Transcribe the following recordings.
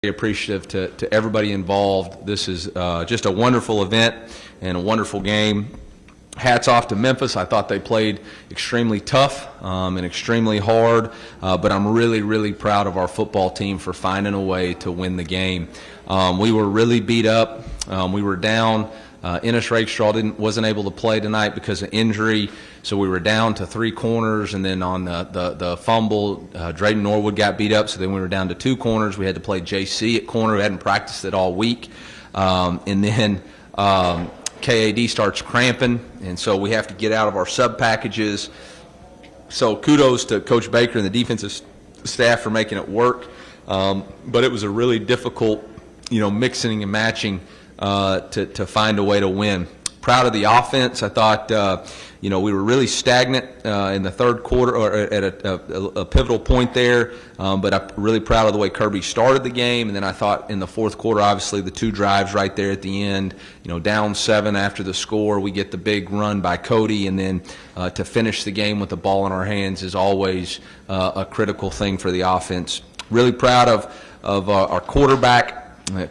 Appreciative to everybody involved. This is just a wonderful event and a wonderful game. Hats off to Memphis. I thought they played extremely tough and extremely hard, but I'm really proud of our football team for finding a way to win the game. We were really beat up. We were down. Ennis Rakestraw wasn't able to play tonight because of injury, so we were down to 3 corners, and then on the fumble, Drayton Norwood got beat up, so then we were down to 2 corners. We had to play JC at corner. We hadn't practiced it all week, and then KAD starts cramping, and so we have to get out of our sub packages. So kudos to Coach Baker and the defensive staff for making it work, but it was a really difficult, mixing and matching to find a way to win. Proud of the offense. I thought, we were really stagnant in the third quarter, or at a pivotal point there, but I'm really proud of the way Kirby started the game. And then I thought in the fourth quarter, obviously the 2 drives right there at the end, down 7 after the score, we get the big run by Cody, and then to finish the game with the ball in our hands is always a critical thing for the offense. Really proud of our quarterback.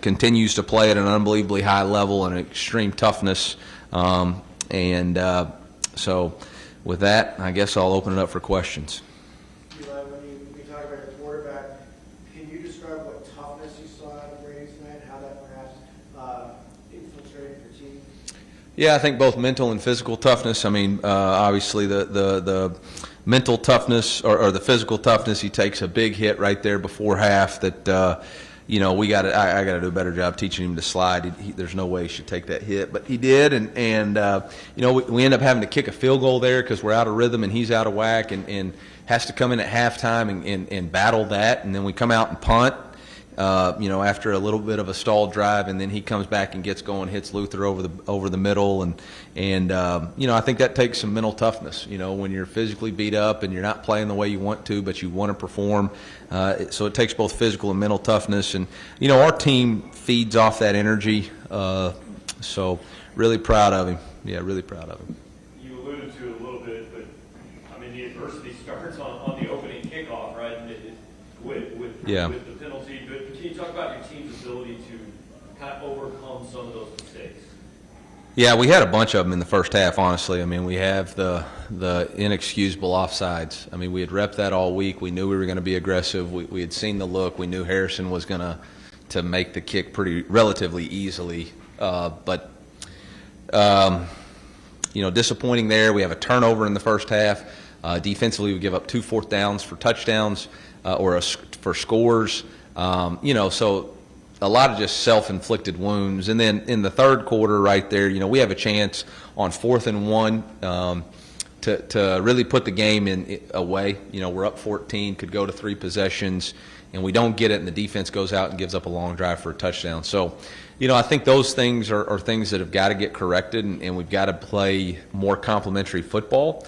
Continues to play at an unbelievably high level and extreme toughness. So with that, I guess I'll open it up for questions. Eli, when you talk about the quarterback, can you describe what toughness you saw out of Brady tonight, how that perhaps infiltrated your team? Yeah, I think both mental and physical toughness. I mean, obviously the mental toughness or the physical toughness, he takes a big hit right there before half that I got to do a better job teaching him to slide. There's no way he should take that hit, but he did, and we end up having to kick a field goal there because we're out of rhythm and he's out of whack, and has to come in at halftime and battle that, and then we come out and punt, after a little bit of a stalled drive, and then he comes back and gets going, hits Luther over the middle, and I think that takes some mental toughness. When you're physically beat up and you're not playing the way you want to, but you want to perform. So it takes both physical and mental toughness, and our team feeds off that energy. So really proud of him. Yeah, really proud of him. You alluded to it a little bit, but I mean the adversity starts on the opening kickoff, right? With the penalty. But can you talk about your team's ability to kind of overcome some of those mistakes? Yeah, we had a bunch of them in the first half, honestly. I mean, we have the inexcusable offsides. I mean, we had repped that all week. We knew we were going to be aggressive. We had seen the look. We knew Harrison was going to make the kick relatively easily. But disappointing there. We have a turnover in the first half. Defensively, we give up 2 fourth downs for touchdowns for scores. So a lot of just self-inflicted wounds. And then in the third quarter right there, we have a chance on 4th and 1 to really put the game away. We're up 14, could go to 3 possessions, and we don't get it, and the defense goes out and gives up a long drive for a touchdown. So, I think those things are things that have got to get corrected, and we've got to play more complementary football.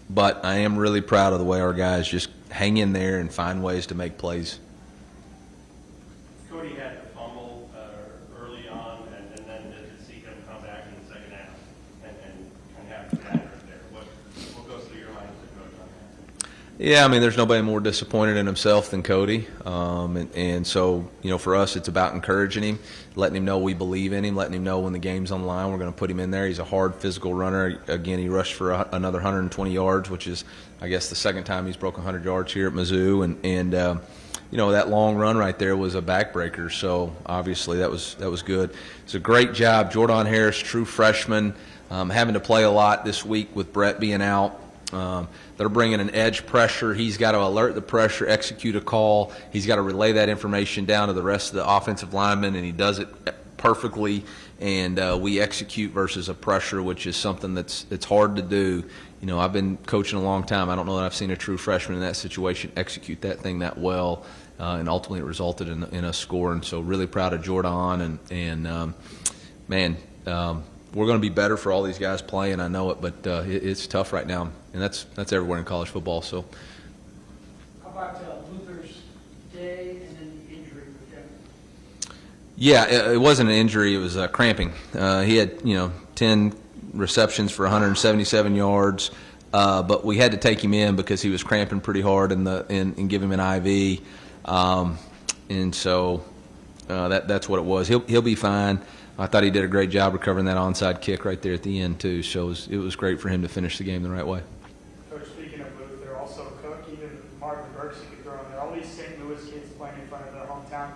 But I am really proud of the way our guys just hang in there and find ways to make plays. Cody had the fumble early on, and then to see him come back in the second half and have that right there. What goes through your mind as a coach on that? Yeah, I mean, there's nobody more disappointed in himself than Cody. And so, for us, it's about encouraging him, letting him know we believe in him, letting him know when the game's on the line, we're going to put him in there. He's a hard physical runner. Again, he rushed for another 120 yards, which is, I guess, the second time he's broke 100 yards here at Mizzou. And that long run right there was a backbreaker. So, obviously, that was good. It's a great job. Jordan Harris, true freshman, having to play a lot this week with Brett being out. They're bringing an edge pressure. He's got to alert the pressure, execute a call. He's got to relay that information down to the rest of the offensive linemen, and he does it perfectly. And we execute versus a pressure, which is something it's hard to do. I've been coaching a long time. I don't know that I've seen a true freshman in that situation execute that thing that well, and ultimately it resulted in a score. And so really proud of Jordan, and we're going to be better for all these guys playing. I know it, but it's tough right now, and that's everywhere in college football. So, how about Luther's day and then the injury with him? Yeah, it wasn't an injury; it was cramping. He had 10 receptions for 177 yards. But we had to take him in because he was cramping pretty hard and give him an IV. And so that's what it was. He'll be fine. I thought he did a great job recovering that onside kick right there at the end too. So it was great for him to finish the game the right way. Coach, speaking of Luther, also Cook, even Marvin Burks you could throw in there. All these St. Louis kids playing in front of their hometown.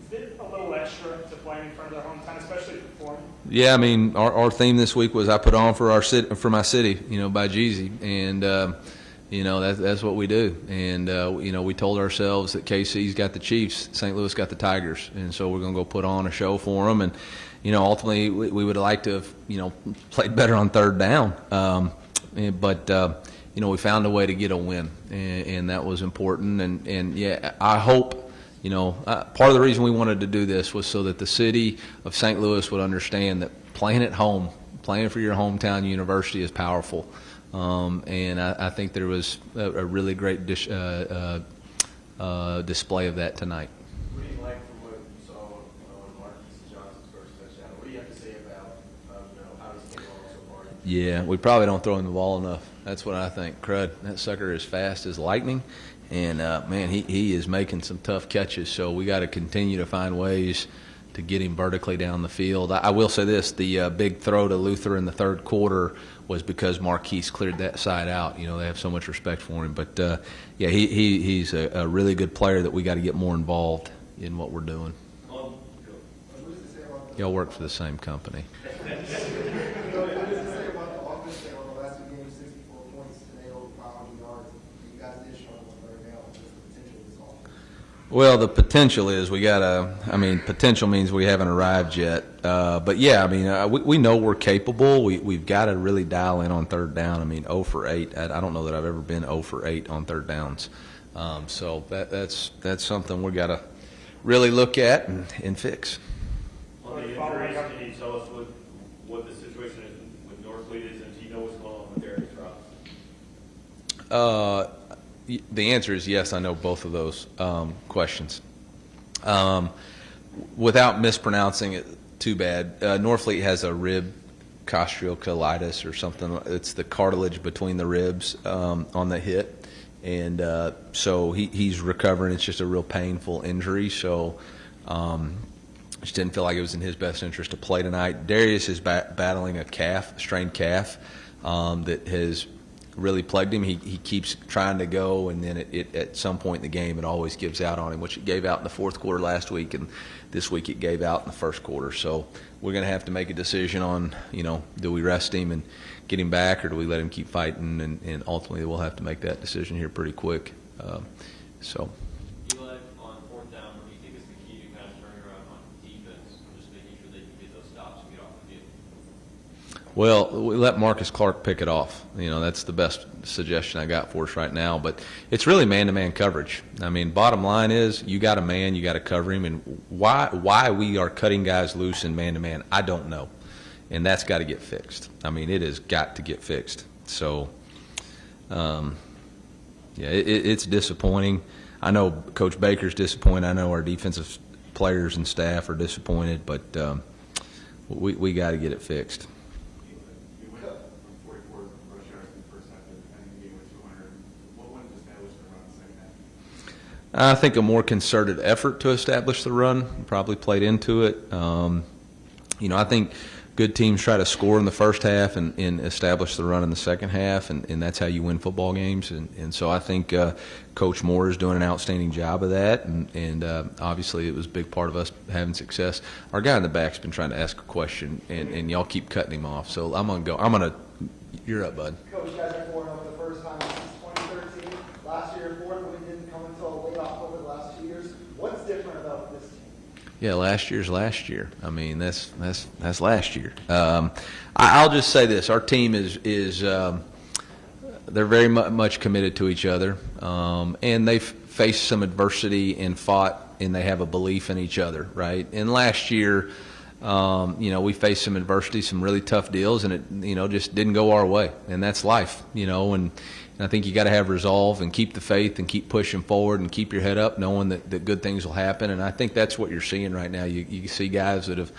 Is it a little extra to playing in front of their hometown, especially performing? Yeah, I mean, our theme this week was I put on for my city, by Jeezy, and that's what we do. And we told ourselves that KC's got the Chiefs, St. Louis got the Tigers, and so we're going to go put on a show for them. And ultimately we would have liked to have played better on third down, but we found a way to get a win, and that was important. And yeah, I hope. Part of the reason we wanted to do this was so that the city of St. Louis would understand that playing at home, playing for your hometown university is powerful. And I think there was a really great display of that tonight. What do you like from what you saw on Marquise Johnson's first touchdown? What do you have to say about how he's taken on so far? Yeah, we probably don't throw him the ball enough. That's what I think. Crud, that sucker is fast as lightning. And, man, he is making some tough catches, so we got to continue to find ways to get him vertically down the field. I will say this, the big throw to Luther in the third quarter was because Marquise cleared that side out. They have so much respect for him. But, yeah, he's a really good player that we got to get more involved in what we're doing. Y'all work for the same company. Well, the potential is potential means we haven't arrived yet. But, yeah, we know we're capable. We've got to really dial in on third down. 0 for 8. I don't know that I've ever been 0 for 8 on third downs. So that's something we've got to really look at and fix. On the injuries, can you tell us what the situation is with Northlead is, and do you know what's going on with Darius Ross? The answer is yes, I know both of those questions. Without mispronouncing it too bad, Norfleet has a rib costriocolitis or something. It's the cartilage between the ribs on the hip. And so he's recovering. It's just a real painful injury. So just didn't feel like it was in his best interest to play tonight. Darius is battling a strained calf that has really plagued him. He keeps trying to go, and then it at some point in the game it always gives out on him, which it gave out in the fourth quarter last week, and this week it gave out in the first quarter. So we're going to have to make a decision on, do we rest him and get him back, or do we let him keep fighting, and ultimately we'll have to make that decision here pretty quick. Eli, on fourth down, what do you think is the key to kind of turning around on defense, just making sure they can get those stops and get off the field? Well, we let Marcus Clark pick it off. That's the best suggestion I got for us right now. But it's really man-to-man coverage. Bottom line is you got a man, you got to cover him. And why we are cutting guys loose in man-to-man, I don't know. And that's got to get fixed. It has got to get fixed. So, it's disappointing. I know Coach Baker's disappointed. I know our defensive players and staff are disappointed. But we got to get it fixed. I think a more concerted effort to establish the run probably played into it. I think good teams try to score in the first half and establish the run in the second half, and that's how you win football games. And so I think Coach Moore is doing an outstanding job of that, and obviously it was a big part of us having success. Our guy in the back's been trying to ask a question, and y'all keep cutting him off. So I'm going to go. You're up, bud. Coach, you guys are 4-0 for the first time since 2013. Last year, fourth, but we didn't come until late October the last 2 years. What's different about this team? Yeah, last year's last year. That's last year. I'll just say this: our team is they're very much committed to each other, and they've faced some adversity and fought, and they have a belief in each other, right? And last year, we faced some adversity, some really tough deals, and it just didn't go our way, and that's life, and I think you got to have resolve and keep the faith and keep pushing forward and keep your head up, knowing that good things will happen. And I think that's what you're seeing right now. You see guys that have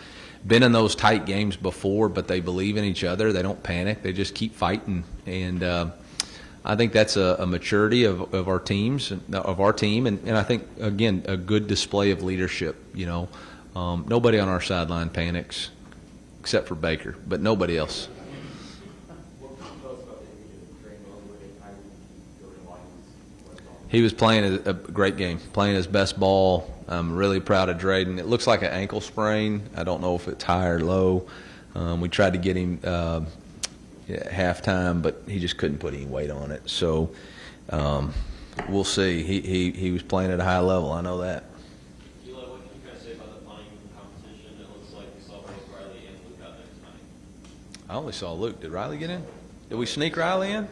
been in those tight games before, but they believe in each other. They don't panic. They just keep fighting. And I think that's a maturity of our teams, of our team, and I think, again, a good display of leadership. Nobody on our sideline panics, except for Baker, but nobody else. He was playing a great game, playing his best ball. I'm really proud of Drayden. It looks like an ankle sprain. I don't know if it's high or low. We tried to get him at halftime, but he just couldn't put any weight on it. So we'll see. He was playing at a high level. I know that. Eli, what can you guys say about the punting competition? It looks like we saw both Riley and Luke out there tonight. I only saw Luke. Did Riley get in? Did we sneak Riley in?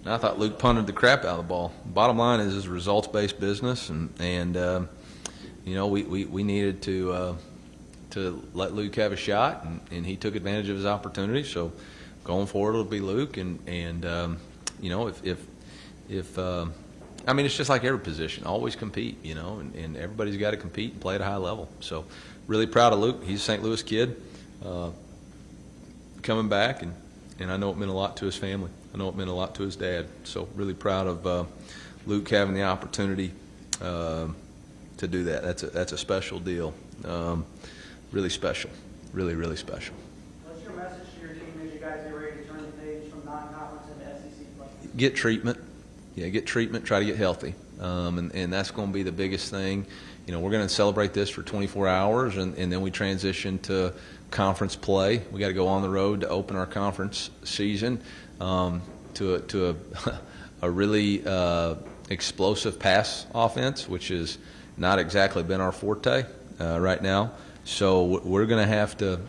And I thought Luke punted the crap out of the ball. Bottom line is, it's a results-based business, and we needed to let Luke have a shot, and he took advantage of his opportunity. So going forward, it'll be Luke, and if I mean, it's just like every position, always compete, and everybody's got to compete and play at a high level. So really proud of Luke. He's a St. Louis kid coming back, and I know it meant a lot to his family. I know it meant a lot to his dad. So really proud of Luke having the opportunity to do that. That's a special deal. Really special. Really, really special. What's your message to your team as you guys get ready to turn the page from non-conference into SEC play? Get treatment. Yeah, get treatment. Try to get healthy. And that's going to be the biggest thing. We're going to celebrate this for 24 hours, and then we transition to conference play. We got to go on the road to open our conference season to a really explosive pass offense, which has not exactly been our forte right now. So we're going to have to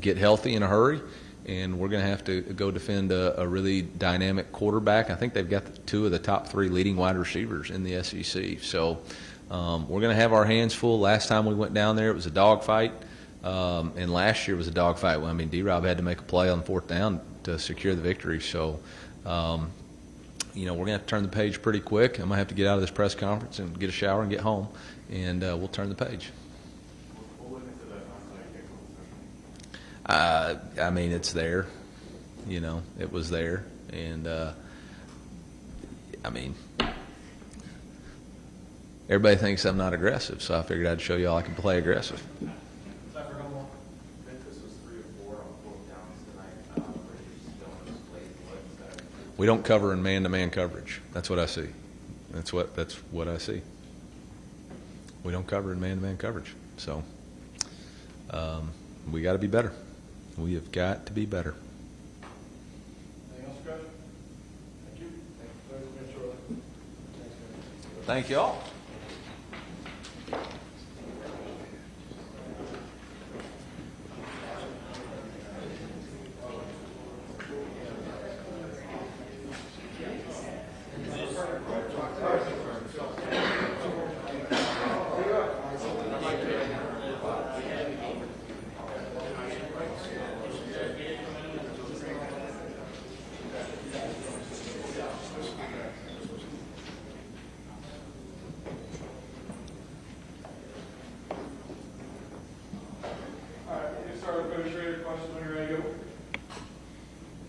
get healthy in a hurry, and we're going to have to go defend a really dynamic quarterback. I think they've got two of the top three leading wide receivers in the SEC. So we're going to have our hands full. Last time we went down there, it was a dogfight, and last year was a dogfight. I mean, D-Rob had to make a play on fourth down to secure the victory. So, we're going to have to turn the page pretty quick. I'm going to have to get out of this press conference and get a shower and get home, and we'll turn the page. I mean, it's there. It was there. And, I mean, everybody thinks I'm not aggressive, so I figured I'd show you all I can play aggressive. Memphis was 3 or 4 on 4th downs tonight. We don't cover in man-to-man coverage. That's what I see. That's what I see. We don't cover in man-to-man coverage. So we got to be better. We have got to be better. Anything else, Coach? Thank you. Thank you, Coach. Thank you all.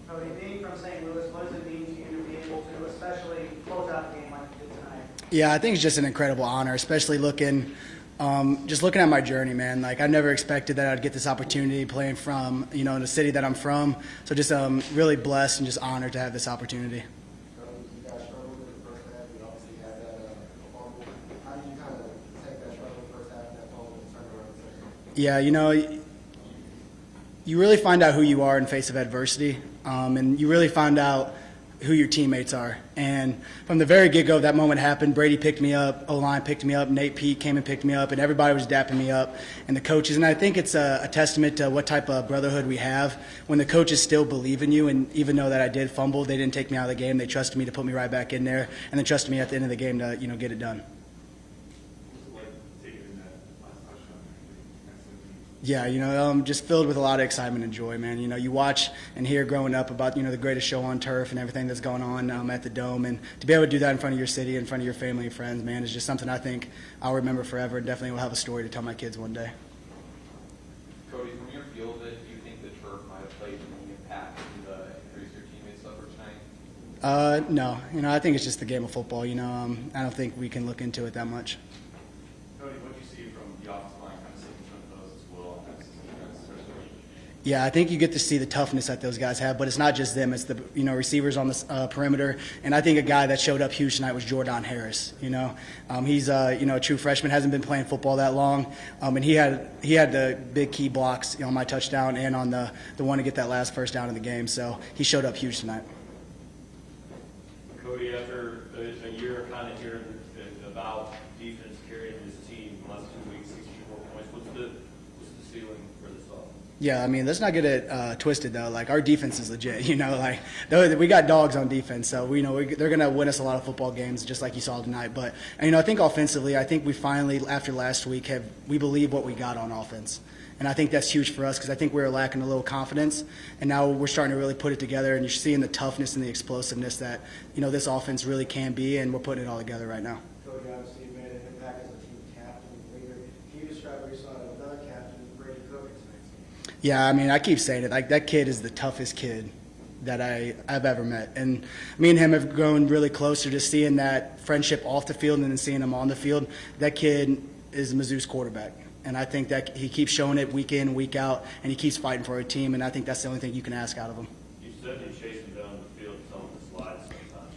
Cody, being from St. Louis, what does it mean to you to be able to especially close out the game like you did tonight? Yeah, I think it's just an incredible honor, especially just looking at my journey, man. Like, I never expected that I'd get this opportunity playing from, in the city that I'm from. So just really blessed and just honored to have this opportunity. You guys struggled in the first half. You obviously had that fumble. How do you kind of take that struggle in the first half and that fumble and turn it around the second half? Yeah, you really find out who you are in face of adversity, and you really find out who your teammates are. And from the very get-go, that moment happened. Brady picked me up, O-line picked me up, Nate Pete came and picked me up, and everybody was dapping me up, and the coaches. And I think it's a testament to what type of brotherhood we have when the coaches still believe in you. And even though that I did fumble, they didn't take me out of the game. They trusted me to put me right back in there, and they trusted me at the end of the game to get it done. Yeah, just filled with a lot of excitement and joy, man. You watch and hear growing up about, the greatest show on turf and everything that's going on at the Dome. And to be able to do that in front of your city, in front of your family and friends, man, is just something I think I'll remember forever and definitely will have a story to tell my kids one day. Cody, from your feel of it, do you think the turf might have played any impact in the injuries your teammates suffered tonight? No, I think it's just the game of football. I don't think we can look into it that much. Cody, what do you see from the offensive line kind of sitting in front of those as well? Yeah, I think you get to see the toughness that those guys have, but it's not just them. It's the receivers on the perimeter, and I think a guy that showed up huge tonight was Jordan Harris. He's a true freshman, hasn't been playing football that long, and he had the big key blocks on my touchdown and on the one to get that last first down in the game. So he showed up huge tonight. Cody, after a year kind of hearing about defense carrying this team the last 2 weeks, 64 points, what's the ceiling for this offense? Yeah, let's not get it twisted though. Like our defense is legit. We got dogs on defense, so they're gonna win us a lot of football games, just like you saw tonight. But I think offensively, I think we finally, after last week, we believe what we got on offense, and I think that's huge for us because I think we were lacking a little confidence, and now we're starting to really put it together. And you're seeing the toughness and the explosiveness that this offense really can be, and we're putting it all together right now. Cody, obviously, you made an impact as a team captain and leader. Can you describe what you saw with another captain, Brady Cook, in tonight's game? Yeah, I keep saying it. Like that kid is the toughest kid that I've ever met, and me and him have grown really closer. Just seeing that friendship off the field and then seeing him on the field. That kid is Mizzou's quarterback, and I think that he keeps showing it week in, week out, and he keeps fighting for a team. And I think that's the only thing you can ask out of him. You said you chased him down the field some of the slides sometimes.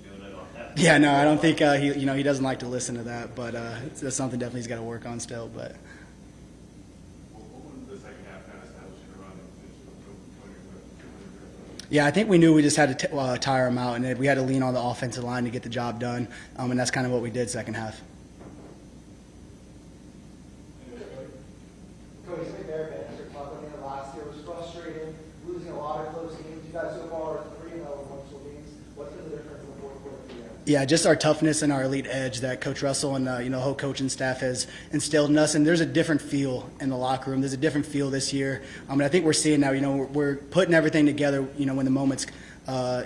You're doing it on that. Yeah, no, I don't think he doesn't like to listen to that, but that's something definitely he's got to work on still. But. Yeah, I think we knew we just had to tire them out, and we had to lean on the offensive line to get the job done, and that's kind of what we did second half. Cody, something there, man, after talking in the last year was frustrating, losing a lot of close games. You guys so far are 3-0 in multiple games. What's been the difference in the fourth quarter for you? Yeah, just our toughness and our elite edge that Coach Russell and the whole coaching staff has instilled in us. And there's a different feel in the locker room. There's a different feel this year. And I think we're seeing now. We're putting everything together. When the moments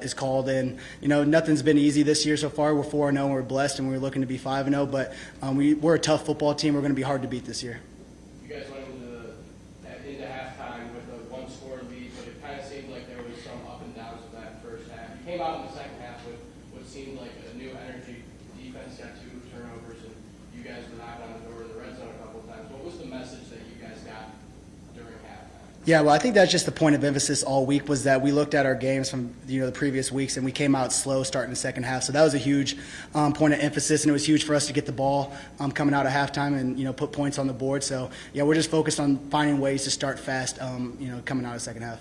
is called. And nothing's been easy this year so far. We're 4-0. And we're blessed, and we're looking to be 5-0. But we're a tough football team. We're going to be hard to beat this year. You guys went into halftime with a one-score lead, but it kind of seemed like there was some up and downs of that first half. You came out in the second half with what seemed like a new energy. Defense got 2 turnovers, and you guys were knocked on the door in the red zone a couple of times. What was the message that you guys got during halftime? Yeah, well, I think that's just the point of emphasis all week was that we looked at our games from the previous weeks, and we came out slow starting the second half. So that was a huge point of emphasis, and it was huge for us to get the ball coming out of halftime and put points on the board. So yeah, we're just focused on finding ways to start fast, coming out of the second half.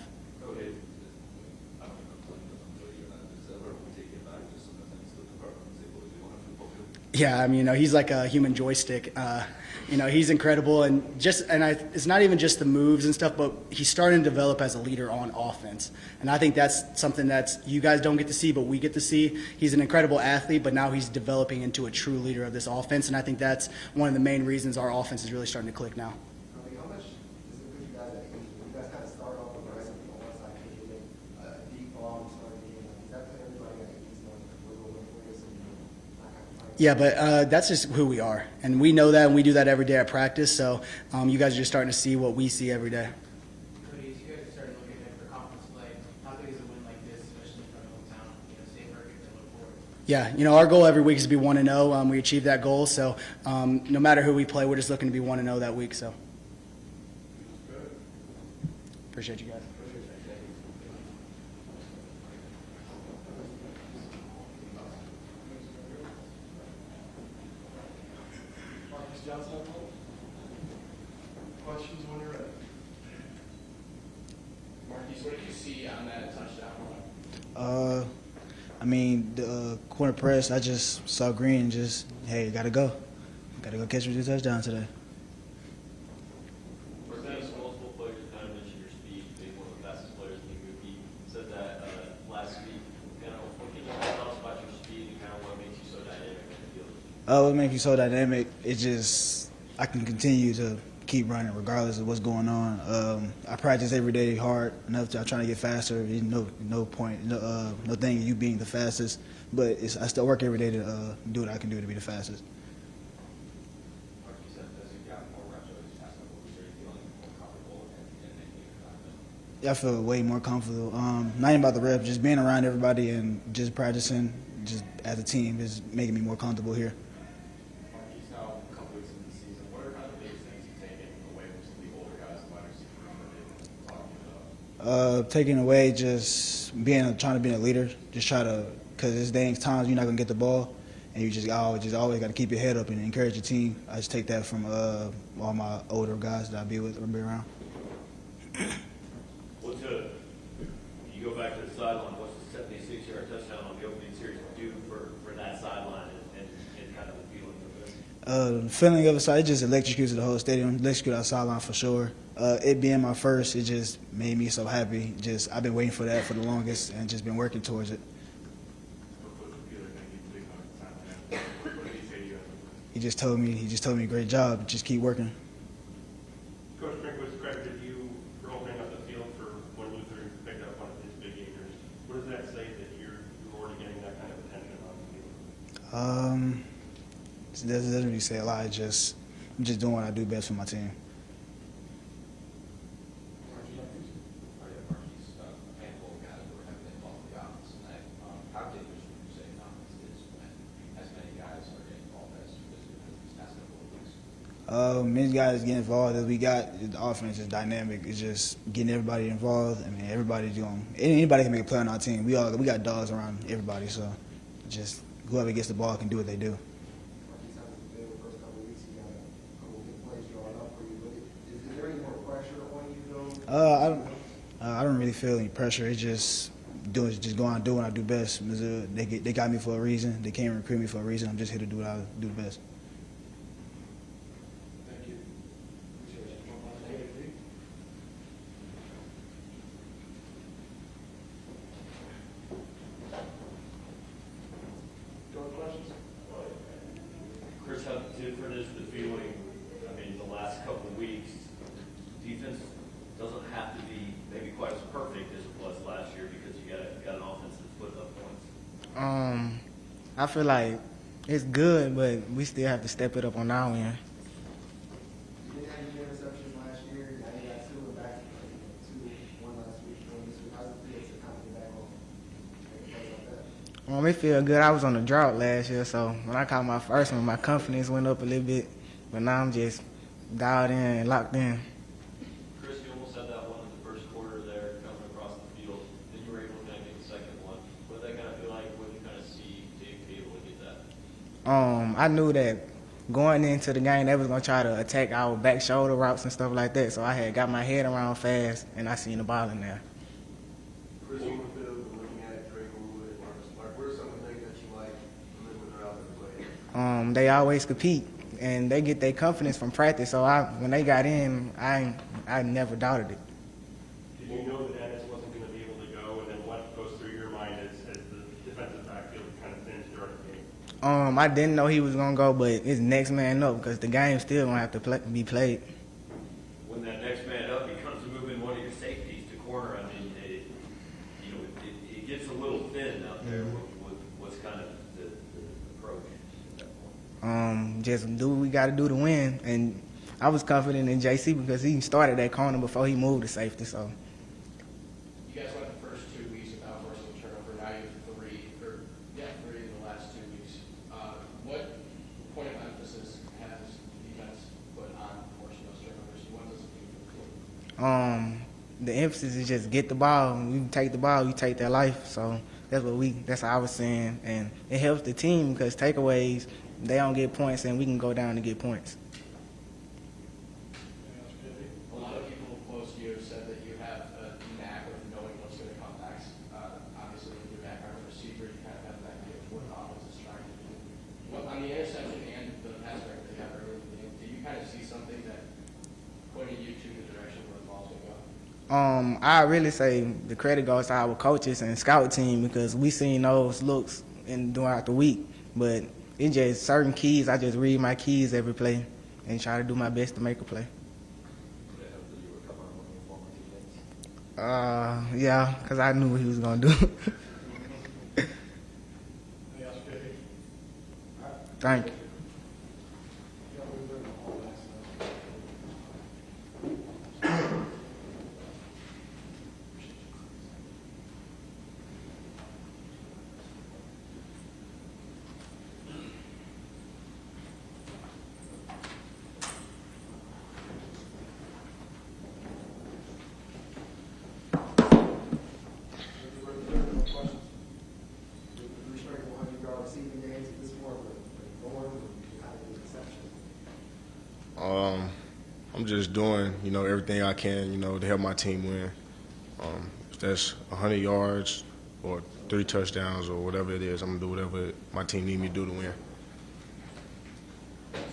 Yeah, he's like a human joystick. He's incredible, and it's not even just the moves and stuff, but he's starting to develop as a leader on offense. And I think that's something that you guys don't get to see, but we get to see. He's an incredible athlete, but now he's developing into a true leader of this offense, and I think that's one of the main reasons our offense is really starting to click now. How much does it put you guys at ease? You guys kind of start off aggressive on one side, hitting a deep ball and starting to get does that put everybody at ease knowing that we're going for this and not kind of fighting? Yeah, but that's just who we are, and we know that, and we do that every day at practice. So you guys are just starting to see what we see every day. Cody, as you guys are starting to look ahead for conference play, how big is a win like this, especially from hometown? Stay perfect and look forward. Yeah, our goal every week is to be 1-0. We achieved that goal, so no matter who we play, we're just looking to be 1-0 that week. So appreciate you guys. Questions when you're ready. Marquise, what did you see on that touchdown run? The corner press, I just saw green and just, hey, gotta go catch me 2 touchdowns today. Marquise, multiple players kind of mentioned your speed, being one of the fastest players in the group. You said that last week. What can you tell us about your speed and kind of what makes you so dynamic in the field? What makes me so dynamic, it just, I can continue to keep running regardless of what's going on. I practice every day hard enough to trying to get faster. No thing you being the fastest, but I still work every day to do what I can do to be the fastest. Marquise, as you got more reps over these past couple of weeks, are you feeling more comfortable in making your content? I feel way more comfortable. Not even about the rep, just being around everybody and just practicing, just as a team, is making me more comfortable here. Marquise, now a couple weeks into the season, what are kind of the biggest things you've taken away from some of the older guys in wide receiver room that they've been talking about? Taking away just trying to be a leader, just try to, because there's times you're not gonna get the ball, and you just always got to keep your head up and encourage your team. I just take that from all my older guys that I be with or be around. You go back to the sideline, what's the 76-yard touchdown on the opening series do for that sideline and kind of the feeling of it? The feeling of it just electrocuted the whole stadium, electrocuted our sideline for sure. It being my first, it just made me so happy. I've been waiting for that for the longest and just been working towards it. He just told me great job, just keep working. Coach Drinkwitz credited you for opening up the field for when Luther picked up one of his big gainers. What does that say that you're already getting that kind of attention on the field? It doesn't really say a lot. I'm just doing what I do best for my team. How dangerous would you say toughness is when as many guys are getting involved as these past couple of weeks? Many guys get involved as we got. The offense is dynamic. It's just getting everybody involved. I mean, anybody can make a play on our team. We got dogs around everybody, so just whoever gets the ball can do what they do. Marquise, how has it been the first couple of weeks? You got a couple of big plays drawn up for you, but is there any more pressure on you though? I don't really feel any pressure. It's just going out doing what I do best. Mizzou, they got me for a reason. They came and recruit me for a reason. I'm just here to do what I do the best. Thank you. Chris, how different is the feeling, I mean, the last couple of weeks, defense doesn't have to be maybe quite as perfect as it was last year because you got an offense that's putting up points? I feel like it's good, but we still have to step it up on our end. You didn't have any interceptions last year. Now you got two and back one last week. How does it feel to kind of get back on making plays like that? It feel good. I was on a drought last year, so when I caught my first one, my confidence went up a little bit. But now I'm just dialed in and locked in. Chris, you almost had that one in the first quarter there coming across the field. Then you were able to kind of get the second one. What did that kind of feel like? What did you kind of see to be able to get that? I knew that going into the game, they was going to try to attack our back shoulder routes and stuff like that. So I had got my head around fast, and I seen the ball in there. Chris, on the field, looking at Drake Wood and Marcus Clark, what are some of the things that you like when they're out there playing? They always compete, and they get their confidence from practice. So when they got in, I never doubted it. Did you know that Ennis wasn't going to be able to go, and then what goes through your mind as the defensive backfield kind of thins during the game? I didn't know he was going to go, but it's next man up because the game still going to have to be played. When that next man up becomes to move in one of your safeties to corner, I mean, it gets a little thin out there. What's kind of the approach at that point? Just do what we got to do to win. And I was confident in JC because he started that corner before he moved to safety. So You guys went the first 2 weeks without forcing a turnover. Now you have three in the last 2 weeks. What point of emphasis has defense put on forcing those turnovers? What does it mean for the team? the emphasis is just get the ball. You take the ball, you take their life. So that's how I was saying. And it helps the team because takeaways, they don't get points and we can go down and get points. A lot of people close to you have said that you have a knack of knowing what's going to come next. Obviously, with your background as a receiver, you kind of have an idea of what the offense is trying to do. On the interception and the pass break that you have early in the game, do you kind of see something that pointed you to the direction where the ball's going to go? I really say the credit goes to our coaches and scout team because we seen those looks throughout the week. But it's just certain keys. I just read my keys every play and try to do my best to make a play. Yeah, because I knew what he was going to do. Thank you. I'm just doing, everything I can, to help my team win. If that's 100 yards or 3 touchdowns or whatever it is, I'm going to do whatever my team need me to do to win.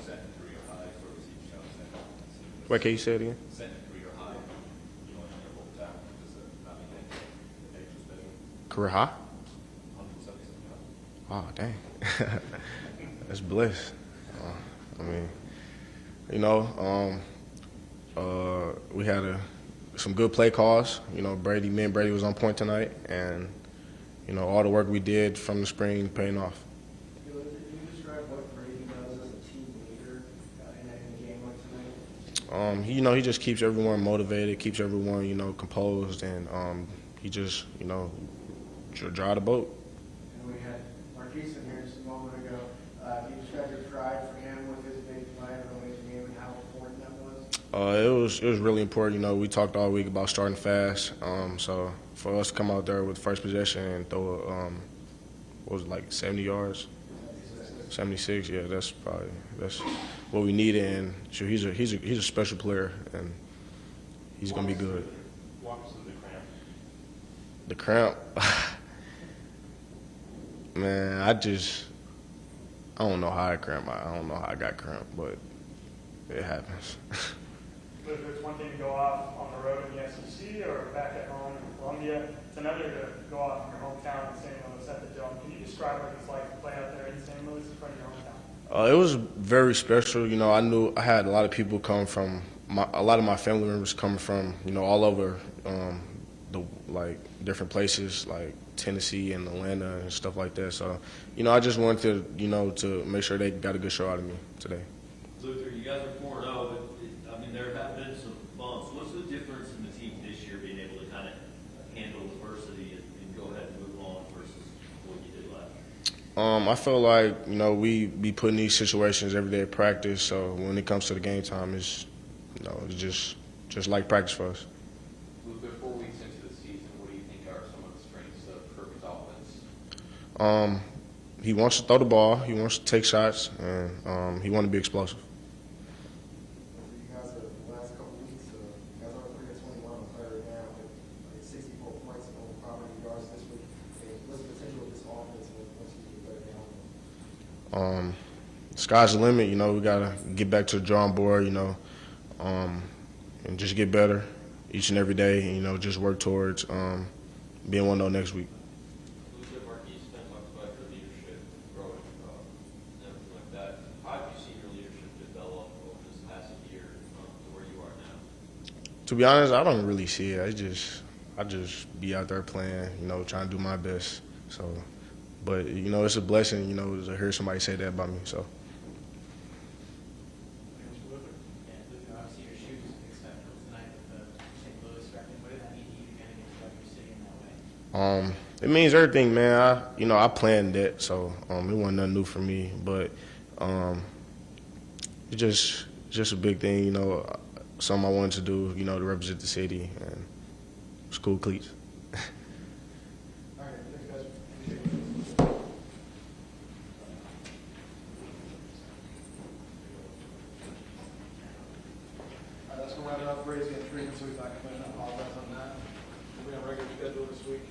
Setting a career high for receiving yards. Wait, can you say it again? Setting a career high, in your whole time. Just not anything extra special. Career high? 170 Oh, something. dang. That's bliss. We had some good play calls. Me and Brady was on point tonight, and all the work we did from the spring paying off. Can you describe what Brady does as a team leader in a game like tonight? He just keeps everyone motivated, keeps everyone composed, and he just drive the boat. And we had Marquise in here just a moment ago. Can you describe your pride for him with his big play early in the game and how important that was? It was really important. We talked all week about starting fast. So for us to come out there with the first possession and throw what was it, like 70 yards, 76. Yeah, that's what we needed. And sure, he's a special player, and he's gonna be good. Walk us through the cramp. The cramp, man. I don't know how I cramp. I don't know how I got cramp, but it happens. But if it's one thing to go off on the road in the SEC or back at home in Columbia, it's another to go off in your hometown in St. Louis at the Dome. Can you describe what it's like to play out there in St. Louis in front of your hometown? It was very special. I knew I had a lot of people come from a lot of my family members coming from all over different places like Tennessee and Atlanta and stuff like that. So I just wanted to to make sure they got a good show out of me today. Luther, you guys are 4-0, but there have been some bumps. What's the difference in the team this year being able to kind of handle adversity and go ahead and move on versus what you did last year? I feel like we be put in these situations every day at practice. So when it comes to the game time, it's it's just like practice for us. Luther, 4 weeks into the season, what do you think are some of the strengths of Kirby's offense? He wants to throw the ball. He wants to take shots, and he wants to be explosive. You guys, the last couple of weeks, you guys are 3-21 on third down with 64 points and over 500 yards this week. What's the potential of this offense once you get third down? Sky's the limit. We gotta get back to the drawing board. And just get better each and every day. Just work towards being 1-0 next week. Luther, Marquise talked about your leadership growing and everything like that. How have you seen your leadership develop over this past year to where you are now? To be honest, I don't really see it. I just be out there playing, trying to do my best. So, but it's a blessing, to hear somebody say that about me. So. Obviously, your shoes exceptional tonight with the St. Louis record. What did that mean to you to kind of get the record sitting in that way? It means everything, man. I planned that, so it wasn't nothing new for me. But it's just a big thing, something I wanted to do, to represent the city and school cleats. All right, thanks, guys. That's going to wrap it up. Brady's getting treatment, so he's not complaining. I apologize on that. We'll be on regular schedule this week.